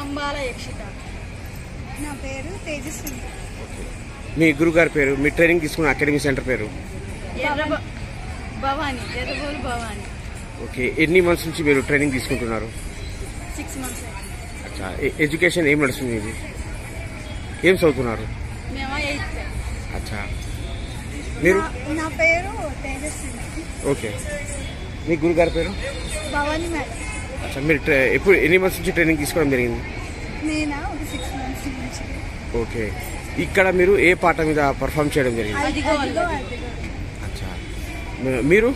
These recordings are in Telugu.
కంబాల యక్షిత. నా పేరు తేజస్వి. మీ గురుగారి పేరు, మీ ట్రైనింగ్ తీసుకున్న అకాడమీ సెంటర్ పేరు? భవాని, ఎర్రబోలు భవాని. ఓకే, ఎన్ని మంత్స్ నుంచి మీరు ట్రైనింగ్ తీసుకుంటున్నారు? 6 months. అచ్చా, ఎడ్యుకేషన్ ఏం నడుస్తుంది ఇది? ఏం చదువుతున్నారు? మేము 8th. అచ్చా, మీరు? నా పేరు తేజస్వి. ఓకే, మీ గురుగారి పేరు? భవాని మేడం. అచ్చా, మీరు ఎప్పుడు ఎన్ని మంత్స్ నుంచి ట్రైనింగ్ తీసుకోవడం జరిగింది? నేనా ఒక 6 months నుంచి. ఓకే, ఇక్కడ మీరు ఏ పాట మీద పర్ఫామ్ చేయడం జరిగింది? అచ్చా, మీరు?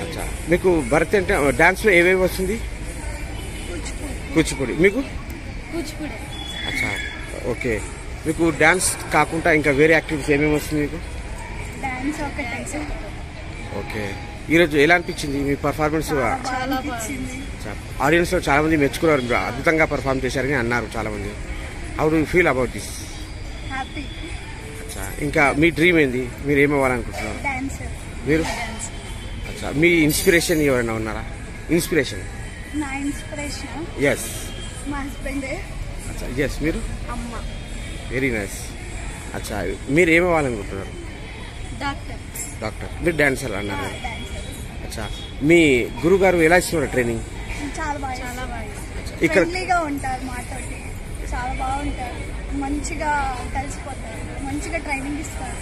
అచ్చా, మీకు భరత్ అంటే డాన్స్ లో ఏవేవి వస్తుంది? కూచిపూడి. మీకు? కూచిపూడి. అచ్చా, ఓకే, మీకు డాన్స్ కాకుండా ఇంకా వేరే యాక్టివిటీస్ ఏమేమి వస్తుంది మీకు? డాన్స్ ఒకటి. ఓకే, ఈరోజు ఎలా అనిపించింది మీ పర్ఫార్మెన్స్? ఆడియన్స్ లో చాలా మంది మెచ్చుకున్నారు, మీరు అద్భుతంగా పర్ఫామ్ చేశారని అన్నారు చాలా మంది. How do you feel about this? Happy. అచ్చా, ఇంకా మీ డ్రీమ్ ఏంది? మీరు ఏమవ్వాలనుకుంటున్నారు? డాన్సర్. మీరు? అచ్చా, మీ ఇన్స్పిరేషన్ ఎవరైనా ఉన్నారా? ఇన్స్పిరేషన్? నా ఇన్స్పిరేషన్ ఎస్ మా హస్బెండ్. అచ్చా, ఎస్, మీరు? అమ్మ. Very nice. అచ్చా, మీరు ఏమవ్వాలనుకుంటున్నారు? డాక్టర్. డాక్టర్. మీరు డాన్సర్ అన్నారు. డాన్సర్. అచ్చా, మీ గురుగారు ఎలా ఇస్తున్నారు ట్రైనింగ్? చాలా బాగా. ఇక్కడ ఫ్రెండ్లీగా ఉంటారు, మాతోటి చాలా బాగుంటారు, మంచిగా కలిసిపోతారు, మంచిగా ట్రైనింగ్ ఇస్తారు.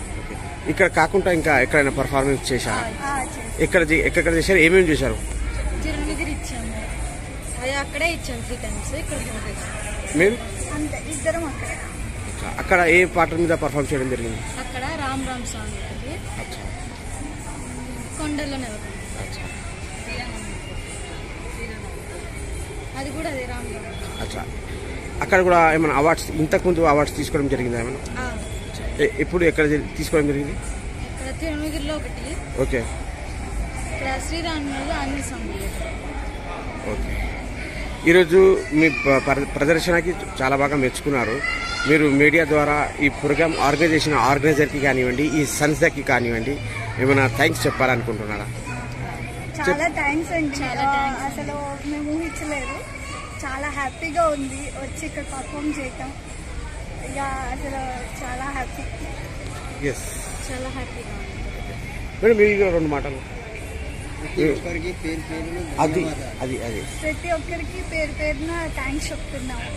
ఇక్కడ కాకుండా ఇంకా ఎక్కడైనా పర్ఫార్మెన్స్ చేశారా? ఎక్కడ చేశారు? ఏమేమి చేశారు? చిరునగిరి ఇచ్చాము, అది అక్కడే ఇచ్చాము 3 times. ఇక్కడ మీరు? అంతే, ఇద్దరం అక్కడ. అక్కడ ఏ పాట మీద పర్ఫామ్ చేయడం జరిగింది? అక్కడ రామ్ రామ్ సాంగ్ ఉంటుంది. అచ్చా, కొండల్లోనే అచ్చా, అది కూడా అదే రామ్ రామ్. అచ్చా, అక్కడ కూడా ఏమైనా అవార్డ్స్, ఇంతకుముందు అవార్డ్స్ తీసుకోవడం జరిగిందా ఏమైనా? ఎప్పుడు ఎక్కడ తీసుకోవడం జరిగింది? ఇక్కడ తిరుమగిరిలో ఒకటి. ఓకే, ఇక్కడ శ్రీరాములు అన్ని సమయంలో. ఓకే, ఈరోజు మీ ప్రదర్శనకి చాలా బాగా మెచ్చుకున్నారు. మీరు మీడియా ద్వారా ఈ ప్రోగ్రామ్ ఆర్గనైజర్కి కానివ్వండి, ఈ సంస్థకి కానివ్వండి, ఏమైనా థ్యాంక్స్ చెప్పాలనుకుంటున్నారా? చాలా థ్యాంక్స్ అండి. అసలు మేము ఊహించలేదు, చాలా హ్యాపీగా ఉంది వచ్చి ఇక్కడ పర్ఫామ్ చేయటం. ఇక అసలు చాలా హ్యాపీ. చాలా హ్యాపీగా ఉంది మేడం. మీరు 2 మాటలు. అది అది అది ప్రతి ఒక్కరికి పేరు పేరున థ్యాంక్స్ చెప్తున్నాము.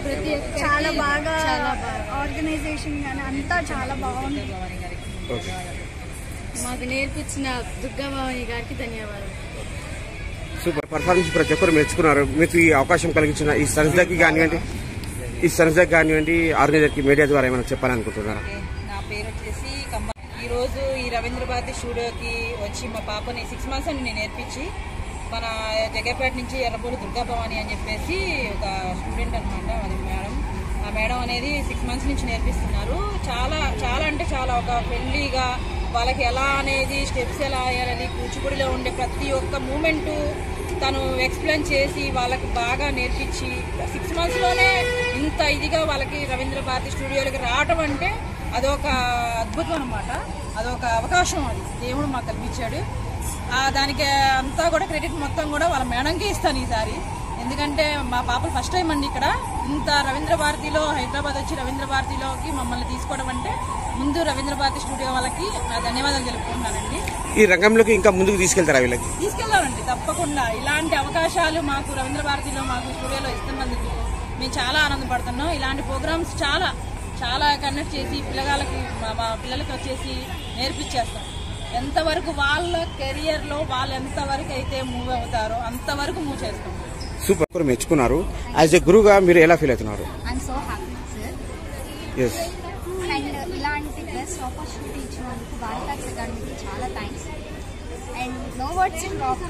ప్రతి ఒక్కరికి చాలా బాగా ఆర్గనైజేషన్ కానీ అంతా చాలా బాగుంది. మాకు నేర్పించిన దుర్గా భవాని గారికి ధన్యవాదాలు. సూపర్ పర్ఫార్మెన్స్ ప్రతి ఒక్కరు మెచ్చుకున్నారు. మీకు ఈ అవకాశం కలిగించిన ఈ సంస్థకి కానివ్వండి ఆర్గనైజర్కి మీడియా ద్వారా ఏమైనా చెప్పాలనుకుంటున్నారా? నా పేరు వచ్చేసి ఈరోజు ఈ రవీంద్ర భారతి స్టూడియోకి వచ్చి మా పాపని 6 months అని నేను నేర్పించి, మన జగపేట నుంచి ఎర్రబోలు దుర్గా భవాని అని చెప్పేసి ఒక స్టూడెంట్ అనమాట, అది మేడం. ఆ మేడం అనేది 6 months నుంచి నేర్పిస్తున్నారు. చాలా చాలా అంటే చాలా ఒక ఫ్రెండ్లీగా వాళ్ళకి ఎలా అనేది స్టెప్స్ ఎలా వేయాలని, కూచిపూడిలో ఉండే ప్రతి ఒక్క మూమెంటు తను ఎక్స్ప్లెయిన్ చేసి వాళ్ళకి బాగా నేర్పించి 6 monthsలోనే ఇంత ఇదిగా వాళ్ళకి రవీంద్ర భారతి స్టూడియోలకి రావటం అంటే అదొక అద్భుతం అనమాట. అదొక అవకాశం, అది దేవుడు మాకు కల్పించాడు. దానికి అంతా కూడా క్రెడిట్ మొత్తం కూడా వాళ్ళ మేడంకి ఇస్తాను ఈసారి. ఎందుకంటే మా పాపలు ఫస్ట్ టైం అండి ఇక్కడ ఇంత రవీంద్ర భారతిలో, హైదరాబాద్ వచ్చి రవీంద్ర భారతిలోకి మమ్మల్ని తీసుకోవడం అంటే ముందు రవీంద్ర భారతి స్టూడియో వాళ్ళకి నా ధన్యవాదాలు తెలుపుకుంటున్నానండి. ఈ రంగంలోకి ఇంకా ముందుకు తీసుకెళ్తారా? వీళ్ళకి తీసుకెళ్దామండి తప్పకుండా. ఇలాంటి అవకాశాలు మాకు రవీంద్ర భారతిలో మాకు స్టూడియోలో ఇస్తున్నందుకు మేము చాలా ఆనందపడుతున్నాం. ఇలాంటి ప్రోగ్రామ్స్ చాలా చాలా కండక్ట్ చేసి పిల్లగాళ్ళకి మా పిల్లలకి వచ్చేసి నేర్పించేస్తాం. ఎంతవరకు వాళ్ళ కెరియర్లో వాళ్ళు ఎంతవరకు అయితే మూవ్ అవుతారో అంతవరకు మూవ్ చేస్తాం. సూపర్ మెచ్చుకున్నారు. యాజ్ ఎ గురువుగా మీరు ఎలా ఫీల్ అవుతున్నారు? I'm so happy sir. Yes. And ఇలాంటి బెస్ట్ ఆపర్చునిటీ ఇచ్చినందుకు భారతాక్స్ అకాడమీకి చాలా thanks. And no words in rock.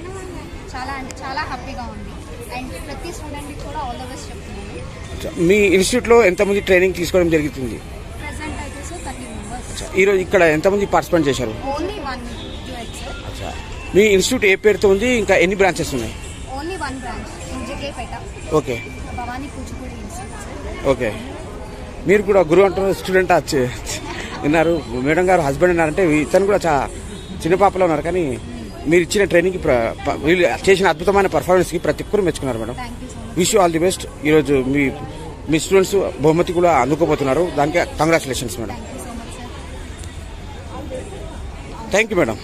చాలా అంటే చాలా హ్యాపీగా ఉంది. అండ్ ప్రతి స్టూడెంట్కి కూడా ఆల్ ద బెస్ట్ చెప్తున్నాను. మీ ఇన్స్టిట్యూట్లో ఎంతమంది ట్రైనింగ్ తీసుకోవడం జరుగుతుంది? ప్రెసెంట్ అయితే సార్ 30 members. ఈరోజు ఇక్కడ ఎంతమంది పార్టిసిపేట్ చేశారు? Only 1 duet sir. మీ ఇన్స్టిట్యూట్ ఏ పేరుతో ఉంది? ఇంకా ఎన్ని బ్రాంచెస్ ఉన్నాయి? Only 1 branch in Jagapeta. Okay. Bhavani Kuchipudi institute. Okay. మీరు కూడా గురువు అంటున్నారు, స్టూడెంట్ విన్నారు. మేడం గారు హస్బెండ్ ఉన్నారంటే ఇతను కూడా చిన్న పాపలో ఉన్నారు. కానీ మీరు ఇచ్చిన ట్రైనింగ్, వీళ్ళు చేసిన అద్భుతమైన పర్ఫార్మెన్స్కి ప్రతి ఒక్కరు మెచ్చుకున్నారు madam. Thank you so much. Wish you all the best. ఈరోజు మీ స్టూడెంట్స్ బహుమతి కూడా అందుకోబోతున్నారు. దానికి congratulations madam. Thank you so much sir. Thank you madam.